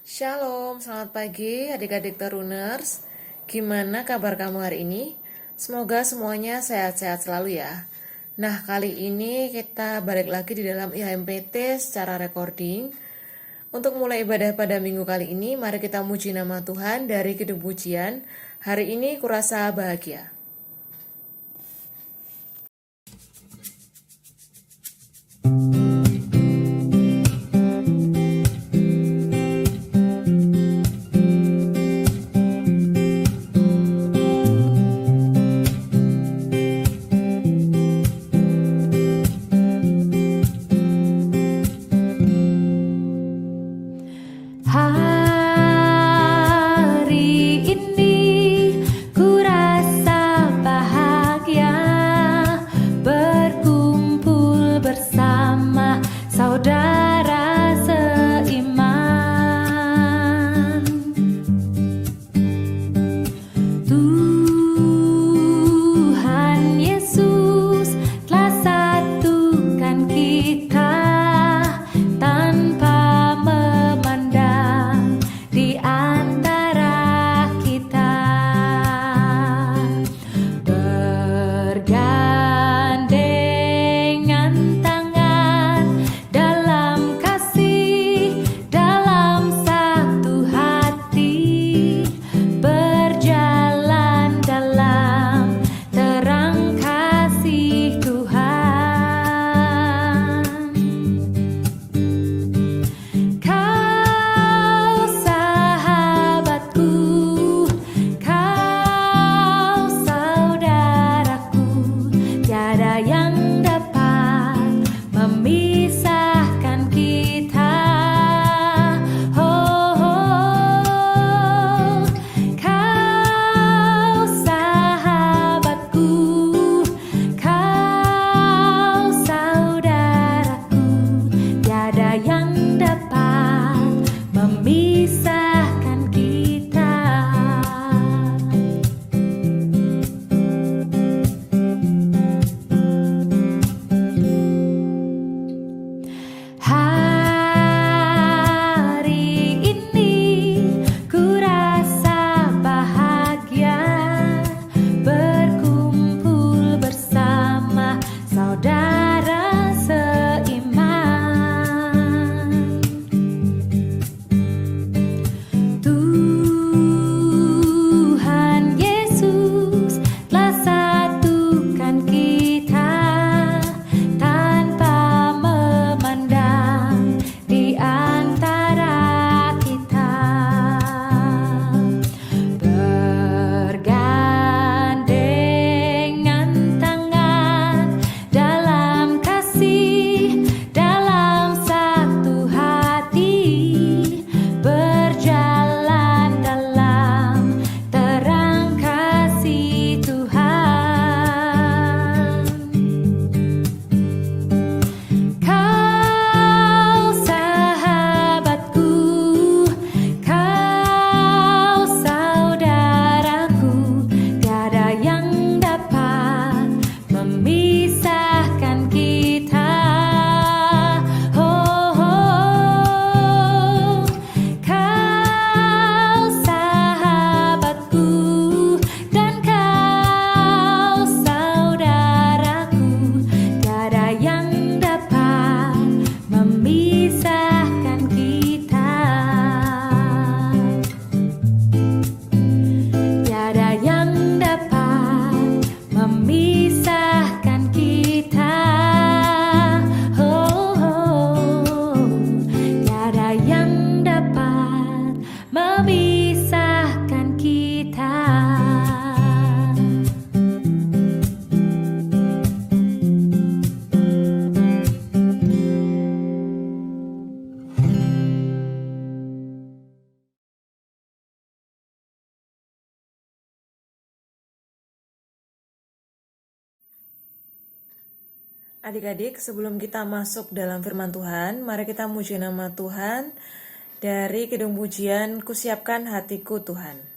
Shalom, selamat pagi adik-adik Teruners. Gimana kabar kamu hari ini? Semoga semuanya sehat-sehat selalu ya. Nah, kali ini kita balik lagi di dalam IHMPT secara recording. Untuk mulai ibadah pada minggu kali ini, mari kita muji nama Tuhan dari Kidung Pujian. Hari ini kurasa bahagia. Adik-adik, sebelum kita masuk dalam firman Tuhan, mari kita muji nama Tuhan dari Kidung Pujian, Kusiapkan Hatiku Tuhan.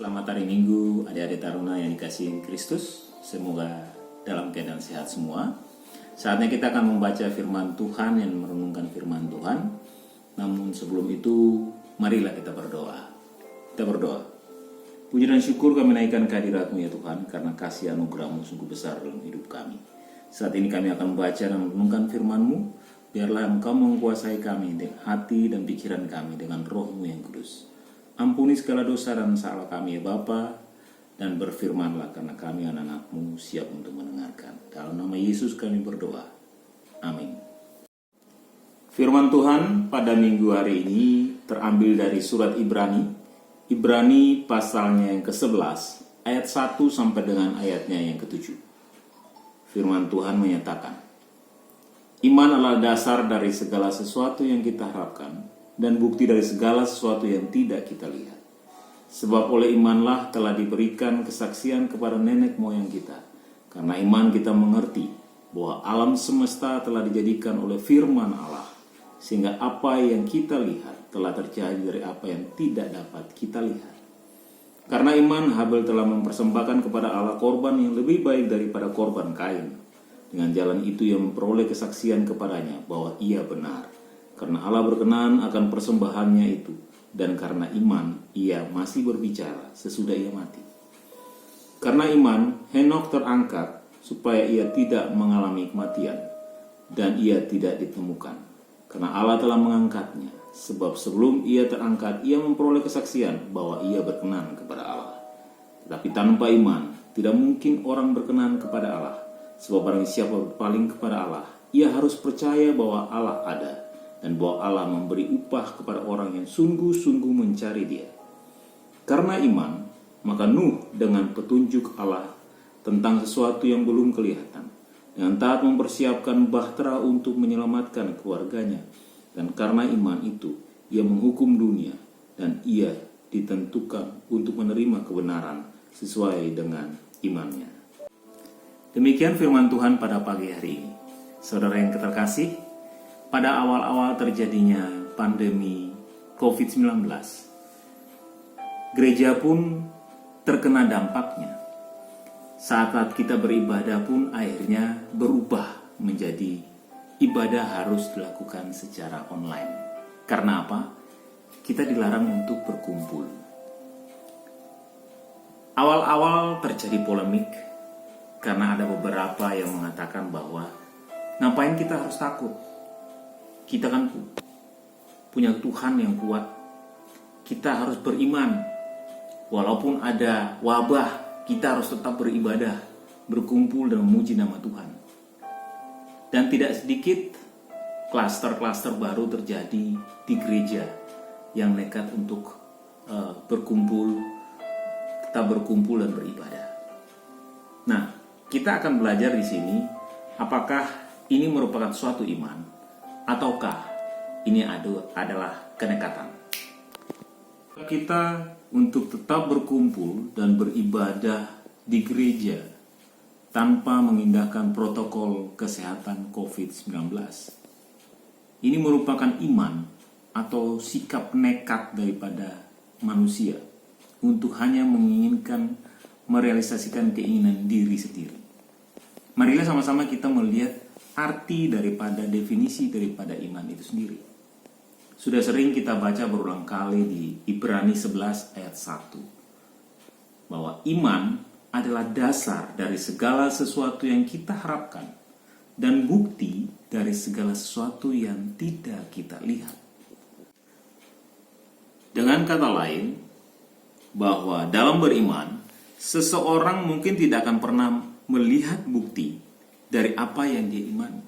Selamat hari Minggu, adik-adik taruna yang dikasihi Kristus. Semoga dalam keadaan sehat semua. Saatnya kita akan membaca firman Tuhan dan merenungkan firman Tuhan. Namun sebelum itu, marilah kita berdoa. Kita berdoa. Puji dan syukur kami naikkan kehadirat-Mu ya Tuhan, karena kasih anugerah-Mu sungguh besar dalam hidup kami. Saat ini kami akan membaca dan merenungkan firman-Mu. Biarlah Engkau menguasai kami dengan hati dan pikiran kami dengan Roh-Mu yang kudus. Ampuni segala dosa dan salah kami ya Bapa, dan berfirmanlah karena kami anak-anak-Mu siap untuk mendengarkan. Dalam nama Yesus kami berdoa. Amin. Firman Tuhan pada minggu hari ini terambil dari surat Ibrani. Ibrani pasalnya yang ke-11 ayat 1 sampai dengan ayatnya yang ke-7. Firman Tuhan menyatakan, iman adalah dasar dari segala sesuatu yang kita harapkan dan bukti dari segala sesuatu yang tidak kita lihat. Sebab oleh imanlah telah diberikan kesaksian kepada nenek moyang kita. Karena iman kita mengerti bahwa alam semesta telah dijadikan oleh firman Allah, sehingga apa yang kita lihat telah terjadi dari apa yang tidak dapat kita lihat. Karena iman, Habel telah mempersembahkan kepada Allah korban yang lebih baik daripada korban Kain. Dengan jalan itu ia memperoleh kesaksian kepadanya bahwa ia benar. Karena Allah berkenan akan persembahannya itu, dan karena iman ia masih berbicara sesudah ia mati. Karena iman, Henokh terangkat supaya ia tidak mengalami kematian, dan ia tidak ditemukan. Karena Allah telah mengangkatnya, sebab sebelum ia terangkat, ia memperoleh kesaksian bahwa ia berkenan kepada Allah. Tetapi tanpa iman, tidak mungkin orang berkenan kepada Allah. Sebab barang siapa berpaling kepada Allah, ia harus percaya bahwa Allah ada, dan bahwa Allah memberi upah kepada orang yang sungguh-sungguh mencari Dia. Karena iman, maka Nuh dengan petunjuk Allah tentang sesuatu yang belum kelihatan, dengan taat mempersiapkan bahtera untuk menyelamatkan keluarganya. Dan karena iman itu, ia menghukum dunia, dan ia ditentukan untuk menerima kebenaran sesuai dengan imannya. Demikian firman Tuhan pada pagi hari ini. Saudara yang terkasih, pada awal-awal terjadinya pandemi COVID-19, gereja pun terkena dampaknya. Saat kita beribadah pun akhirnya berubah menjadi ibadah harus dilakukan secara online. Karena apa? Kita dilarang untuk berkumpul. Awal-awal terjadi polemik karena ada beberapa yang mengatakan bahwa ngapain kita harus takut? Kita kan punya Tuhan yang kuat. Kita harus beriman. Walaupun ada wabah, kita harus tetap beribadah, berkumpul dan memuji nama Tuhan. Dan tidak sedikit klaster-klaster baru terjadi di gereja yang nekat untuk tetap berkumpul dan beribadah. Nah, kita akan belajar di sini apakah ini merupakan suatu iman ataukah ini adalah kenekatan. Kita untuk tetap berkumpul dan beribadah di gereja tanpa mengindahkan protokol kesehatan COVID-19. Ini merupakan iman atau sikap nekat daripada manusia untuk hanya menginginkan merealisasikan keinginan diri sendiri. Marilah sama-sama kita melihat arti daripada definisi daripada iman itu sendiri. Sudah sering kita baca berulang kali di Ibrani 11 ayat 1 bahwa iman adalah dasar dari segala sesuatu yang kita harapkan dan bukti dari segala sesuatu yang tidak kita lihat. Dengan kata lain, bahwa dalam beriman, seseorang mungkin tidak akan pernah melihat bukti dari apa yang dia imani.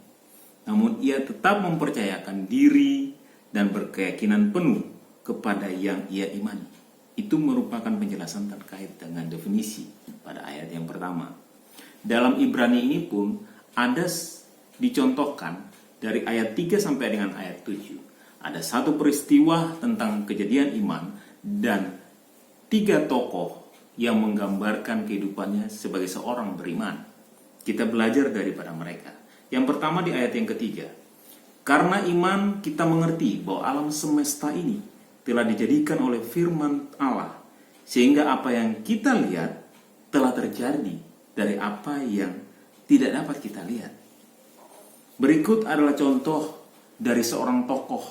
Namun ia tetap mempercayakan diri dan berkeyakinan penuh kepada yang ia imani. Itu merupakan penjelasan terkait dengan definisi pada ayat yang pertama. Dalam Ibrani ini pun ada dicontohkan dari ayat 3 sampai dengan ayat 7. Ada satu peristiwa tentang kejadian iman dan 3 tokoh yang menggambarkan kehidupannya sebagai seorang beriman. Kita belajar daripada mereka. Yang pertama di ayat yang ketiga. Karena iman kita mengerti bahwa alam semesta ini telah dijadikan oleh firman Allah, Sehingga apa yang kita lihat telah terjadi dari apa yang tidak dapat kita lihat. Berikut adalah contoh dari seorang tokoh,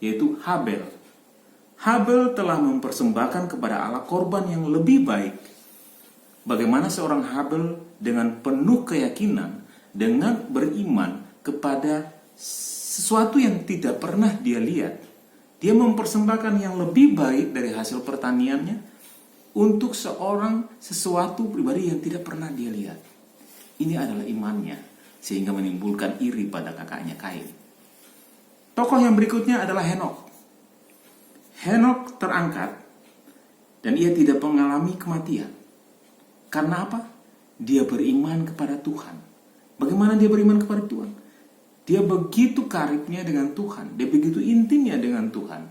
yaitu Habel. Habel telah mempersembahkan kepada Allah korban yang lebih baik. Bagaimana seorang Habel dengan penuh keyakinan, dengan beriman kepada sesuatu yang tidak pernah dia lihat. Dia mempersembahkan yang lebih baik dari hasil pertaniannya untuk sesuatu pribadi yang tidak pernah dia lihat. Ini adalah imannya, sehingga menimbulkan iri pada kakaknya Kain. Tokoh yang berikutnya adalah Henokh. Henokh terangkat dan ia tidak mengalami kematian. Karena apa? Dia beriman kepada Tuhan. Bagaimana dia beriman kepada Tuhan? Dia begitu karibnya dengan Tuhan. Dia begitu intimnya dengan Tuhan.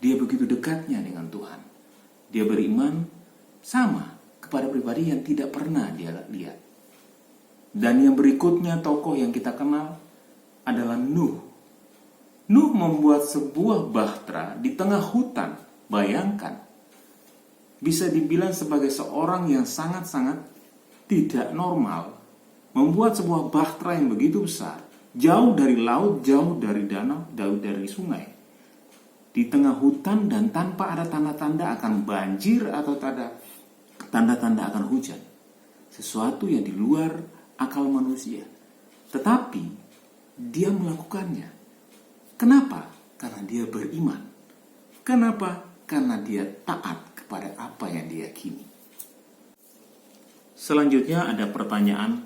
Dia begitu dekatnya dengan Tuhan. Dia beriman sama kepada pribadi yang tidak pernah dia lihat. Dan yang berikutnya tokoh yang kita kenal adalah Nuh. Nuh membuat sebuah bahtera di tengah hutan. Bayangkan, bisa dibilang sebagai seorang yang sangat-sangat tidak normal, membuat sebuah bahtera yang begitu besar, jauh dari laut, jauh dari danau, jauh dari sungai, di tengah hutan dan tanpa ada tanda-tanda akan banjir atau tanda-tanda akan hujan. Sesuatu yang di luar akal manusia. Tetapi dia melakukannya. Kenapa? Karena dia beriman. Kenapa? Karena dia taat kepada apa yang diyakini. Selanjutnya ada pertanyaan,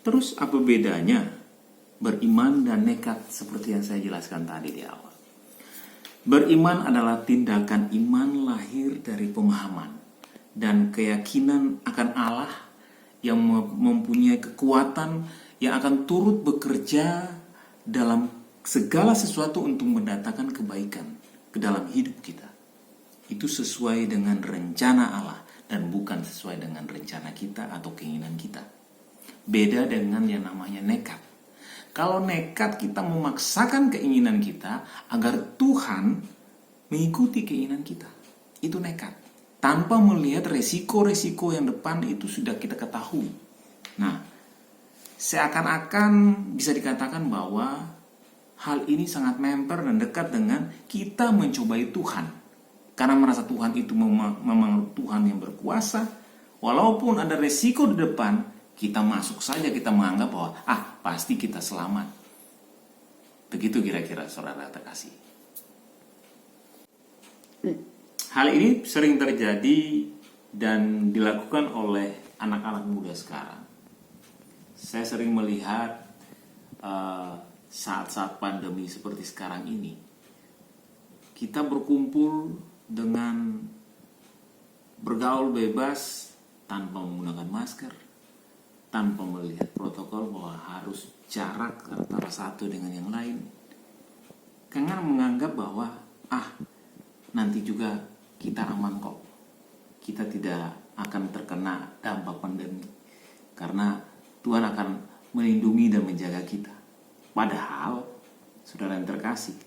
terus apa bedanya beriman dan nekat seperti yang saya jelaskan tadi di awal? Beriman adalah tindakan iman lahir dari pemahaman dan keyakinan akan Allah yang mempunyai kekuatan yang akan turut bekerja dalam segala sesuatu untuk mendatangkan kebaikan ke dalam hidup kita. Itu sesuai dengan rencana Allah dan bukan sesuai dengan rencana kita atau keinginan kita. Beda dengan yang namanya nekat. Kalau nekat kita memaksakan keinginan kita agar Tuhan mengikuti keinginan kita. Itu nekat. Tanpa melihat resiko-resiko yang depan itu sudah kita ketahui. Nah, seakan-akan bisa dikatakan bahwa hal ini sangat member dan dekat dengan kita mencobai Tuhan. Karena merasa Tuhan itu memang Tuhan yang berkuasa. Walaupun ada resiko di depan, kita masuk saja, kita menganggap bahwa pasti kita selamat. Begitu kira-kira saudara terkasih. Hal ini sering terjadi dan dilakukan oleh anak-anak muda sekarang. Saya sering melihat saat-saat pandemi seperti sekarang ini, kita berkumpul dengan bergaul bebas tanpa menggunakan masker, tanpa melihat protokol bahwa harus jarak antara satu dengan yang lain. Karena menganggap bahwa nanti juga kita aman kok. Kita tidak akan terkena dampak pandemi. Karena Tuhan akan melindungi dan menjaga kita. Padahal, saudara yang terkasih,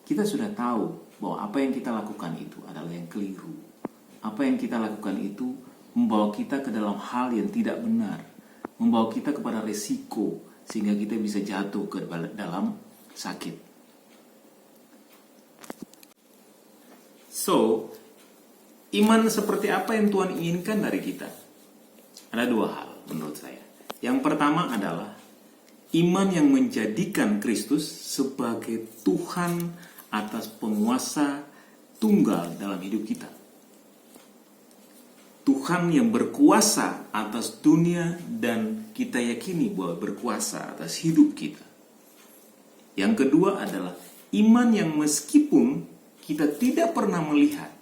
kita sudah tahu bahwa apa yang kita lakukan itu adalah yang keliru. Apa yang kita lakukan itu membawa kita ke dalam hal yang tidak benar. Membawa kita kepada resiko sehingga kita bisa jatuh ke dalam sakit. So, iman seperti apa yang Tuhan inginkan dari kita? Ada dua hal menurut saya. Yang pertama adalah iman yang menjadikan Kristus sebagai Tuhan atas penguasa tunggal dalam hidup kita. Tuhan yang berkuasa atas dunia dan kita yakini bahwa berkuasa atas hidup kita. Yang kedua adalah iman yang meskipun kita tidak pernah melihat,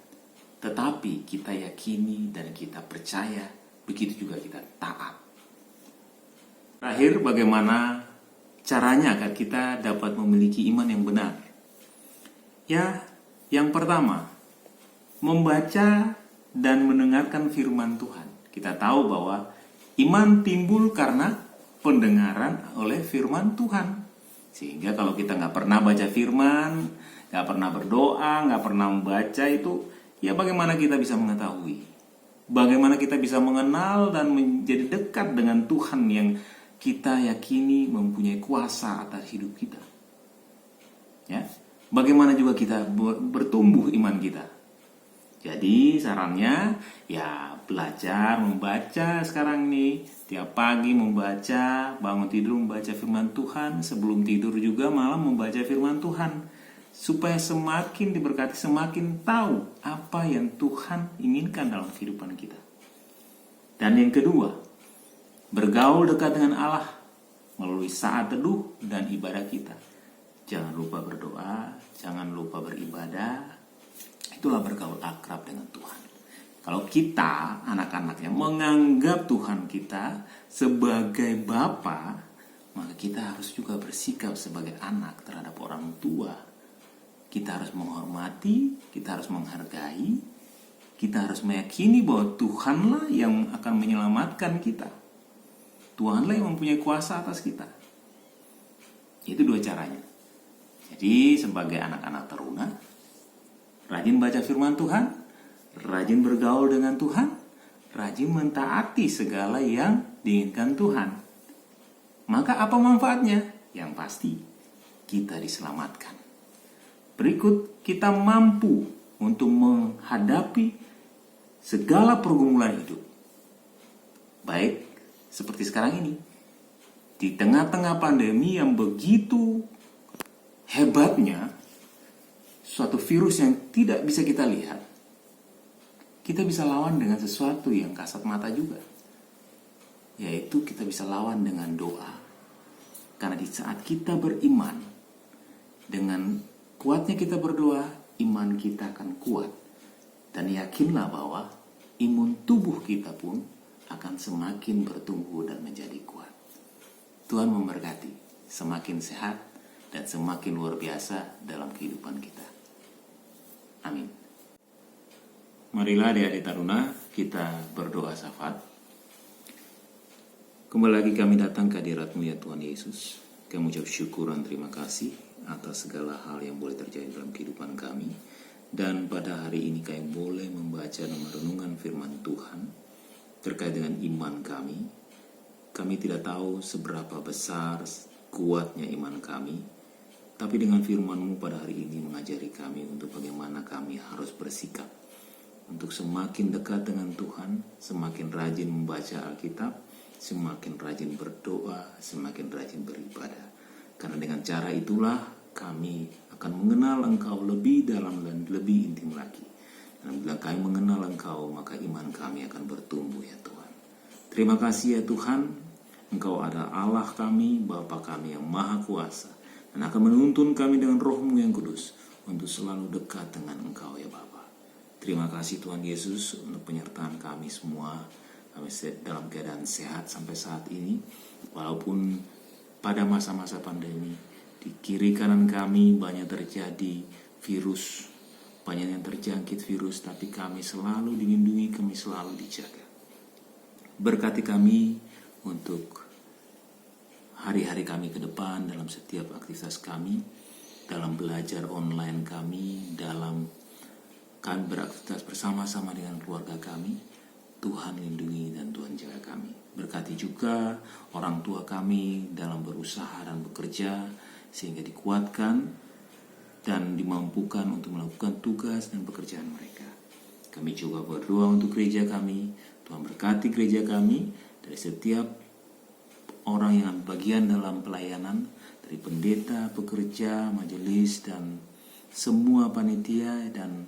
tetapi kita yakini dan kita percaya, begitu juga kita taat. Terakhir, bagaimana caranya agar kita dapat memiliki iman yang benar? Ya, yang pertama, membaca dan mendengarkan firman Tuhan. Kita tahu bahwa iman timbul karena pendengaran oleh firman Tuhan. Sehingga kalau kita nggak pernah baca firman, nggak pernah berdoa, nggak pernah membaca itu, ya bagaimana kita bisa mengetahui? Bagaimana kita bisa mengenal dan menjadi dekat dengan Tuhan yang kita yakini mempunyai kuasa atas hidup kita. Ya, bagaimana juga kita bertumbuh iman kita. Jadi sarannya ya belajar membaca sekarang nih. Tiap pagi membaca, bangun tidur membaca firman Tuhan, sebelum tidur juga malam membaca firman Tuhan. Supaya semakin diberkati, semakin tahu apa yang Tuhan inginkan dalam kehidupan kita. Dan yang kedua, bergaul dekat dengan Allah melalui saat teduh dan ibadah kita. Jangan lupa berdoa, jangan lupa beribadah. Itulah bergaul akrab dengan Tuhan. Kalau kita, anak-anaknya, menganggap Tuhan kita sebagai Bapa, maka kita harus juga bersikap sebagai anak terhadap orang tua. Kita harus menghormati, kita harus menghargai, kita harus meyakini bahwa Tuhanlah yang akan menyelamatkan kita. Tuhanlah yang mempunyai kuasa atas kita. Itu dua caranya. Jadi sebagai anak-anak teruna, rajin baca firman Tuhan, rajin bergaul dengan Tuhan, rajin mentaati segala yang diinginkan Tuhan. Maka apa manfaatnya? Yang pasti, kita diselamatkan. Berikut, kita mampu untuk menghadapi segala pergumulan hidup. Baik, seperti sekarang ini. Di tengah-tengah pandemi yang begitu hebatnya, suatu virus yang tidak bisa kita lihat, kita bisa lawan dengan sesuatu yang kasat mata juga. Yaitu kita bisa lawan dengan doa. Karena di saat kita beriman, dengan kuatnya kita berdoa, iman kita akan kuat. Dan yakinlah bahwa imun tubuh kita pun akan semakin bertumbuh dan menjadi kuat. Tuhan memberkati, semakin sehat dan semakin luar biasa dalam kehidupan kita. Amin. Marilah adik-adik taruna, kita berdoa syafaat. Kembali lagi kami datang ke hadirat-Mu ya Tuhan Yesus. Kami ucap syukur dan terima kasih atas segala hal yang boleh terjadi dalam kehidupan kami. Dan pada hari ini kami boleh membaca dan merenungkan firman Tuhan terkait dengan iman kami. Kami tidak tahu seberapa besar kuatnya iman kami, tapi dengan firman-Mu pada hari ini mengajari kami untuk bagaimana kami harus bersikap untuk semakin dekat dengan Tuhan, semakin rajin membaca Alkitab, semakin rajin berdoa, semakin rajin beribadah. Karena dengan cara itulah kami akan mengenal Engkau lebih dalam dan lebih intim lagi. Dan bila kami mengenal Engkau, maka iman kami akan bertumbuh ya Tuhan. Terima kasih ya Tuhan, Engkau adalah Allah kami, Bapa kami yang Maha Kuasa, dan akan menuntun kami dengan Roh-Mu yang kudus untuk selalu dekat dengan Engkau ya Bapa. Terima kasih Tuhan Yesus untuk penyertaan kami semua. Kami dalam keadaan sehat sampai saat ini, walaupun pada masa-masa pandemi di kiri kanan kami banyak terjadi virus, banyak yang terjangkit virus, tapi kami selalu dilindungi, kami selalu dijaga. Berkati kami untuk hari-hari kami ke depan dalam setiap aktivitas kami, dalam belajar online kami, dalam kami beraktivitas bersama-sama dengan keluarga kami. Tuhan lindungi dan Tuhan jaga kami. Berkati juga orang tua kami dalam berusaha dan bekerja, sehingga dikuatkan dan dimampukan untuk melakukan tugas dan pekerjaan mereka. Kami juga berdoa untuk gereja kami. Tuhan berkati gereja kami dari setiap orang yang bagian dalam pelayanan, dari pendeta, pekerja, majelis, dan semua panitia dan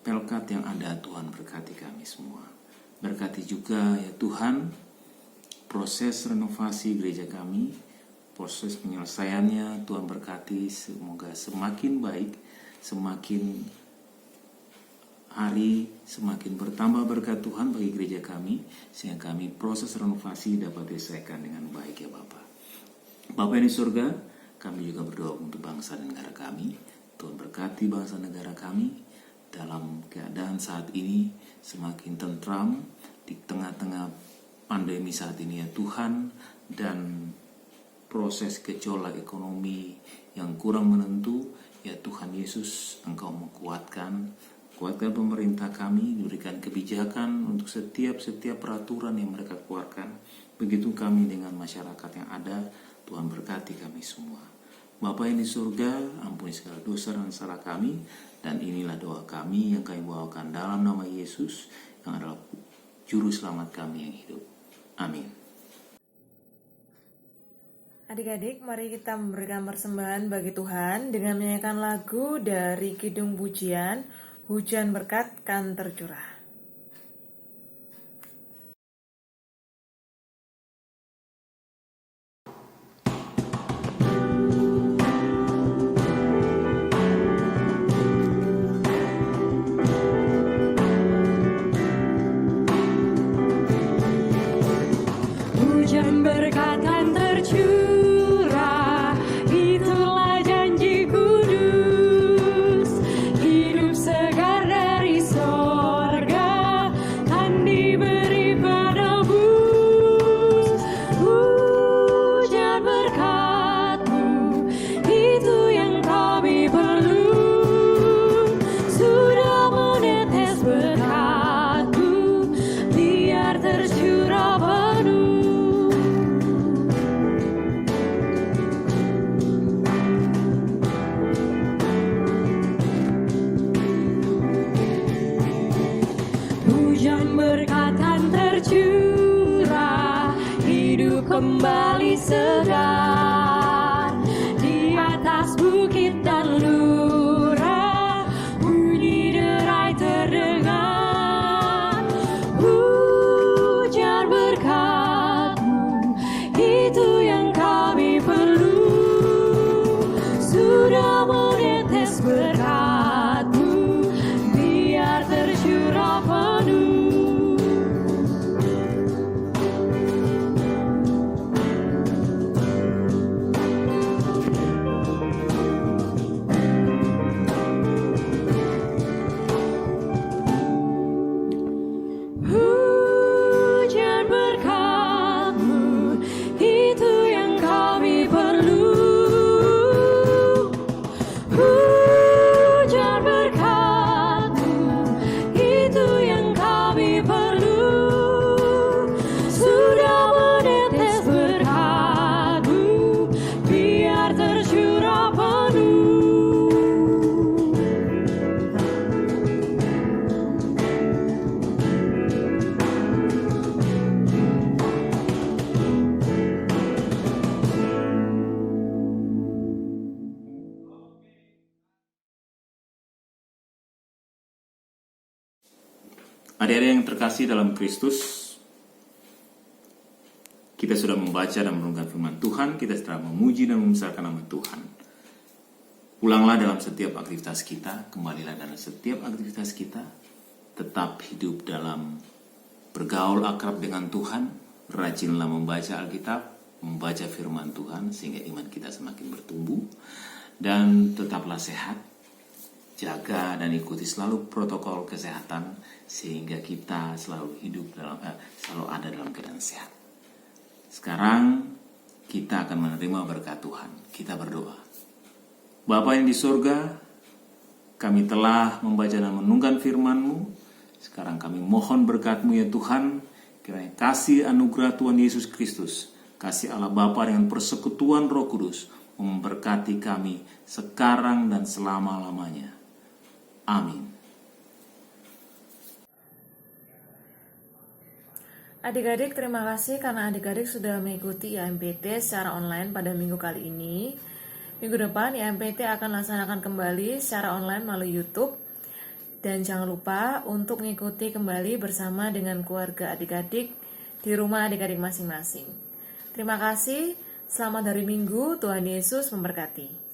pelkat yang ada. Tuhan berkati kami semua. Berkati juga ya Tuhan proses renovasi gereja kami, proses penyelesaiannya. Tuhan berkati, semoga semakin baik, semakin hari semakin bertambah berkat Tuhan bagi gereja kami, sehingga kami proses renovasi dapat diselesaikan dengan baik ya Bapa. Bapa yang di surga, kami juga berdoa untuk bangsa dan negara kami. Tuhan berkati bangsa negara kami dalam keadaan saat ini semakin tentram di tengah-tengah pandemi saat ini ya Tuhan, dan proses gejolak ekonomi yang kurang menentu ya Tuhan Yesus, Engkau menguatkan Kuatkan pemerintah kami, diberikan kebijakan untuk setiap peraturan yang mereka keluarkan. Begitu kami dengan masyarakat yang ada, Tuhan berkati kami semua. Bapa yang di surga, ampuni segala dosa dan salah kami, dan inilah doa kami yang kami bawakan dalam nama Yesus, yang adalah Juru Selamat kami yang hidup. Amin. Adik-adik, mari kita memberikan persembahan bagi Tuhan dengan menyanyikan lagu dari Kidung Pujian, Hujan Berkat Kan Tercurah. Hujan berkat kan tercurah, itulah janji kudus. Hidup segar dari sorga kan diberi penebus. Hujan berkat-Mu, itu yang kami perlu. Sudah menetes berkat-Mu, biar tercurah penuh. Hujan berkat kan tercurah, hidup kembali segar. Di atas bukit dan lurah, bunyi derai terdengar. Hujan berkat-Mu, itu yang kami perlu. Sudah menetes berkat-Mu, biar tercurah penuh. Hujan berkat-Mu, itu yang kami perlu. Hujan berkat-Mu, itu yang kami perlu. Sudah menetes berkat-Mu, biar tercurah penuh. Adik-adik yang terkasih dalam Kristus, kita sudah membaca dan merenungkan firman Tuhan, kita sudah memuji dan membesarkan nama Tuhan. Ulanglah dalam setiap aktivitas kita, kembalilah dalam setiap aktivitas kita, tetap hidup dalam bergaul akrab dengan Tuhan, rajinlah membaca Alkitab, membaca firman Tuhan, sehingga iman kita semakin bertumbuh, dan tetaplah sehat, jaga dan ikuti selalu protokol kesehatan, sehingga kita selalu selalu ada dalam keadaan sehat. Sekarang kita akan menerima berkat Tuhan. Kita berdoa. Bapa yang di surga, kami telah membaca dan merenungkan firman-Mu. Sekarang kami mohon berkat-Mu ya Tuhan, kiranya kasih anugerah Tuhan Yesus Kristus, kasih Allah Bapa dengan persekutuan Roh Kudus memberkati kami sekarang dan selama-lamanya. Amin. Adik-adik, terima kasih karena adik-adik sudah mengikuti IMPT secara online pada minggu kali ini. Minggu depan IMPT akan laksanakan kembali secara online melalui YouTube. Dan jangan lupa untuk mengikuti kembali bersama dengan keluarga adik-adik di rumah adik-adik masing-masing. Terima kasih, selamat hari Minggu, Tuhan Yesus memberkati.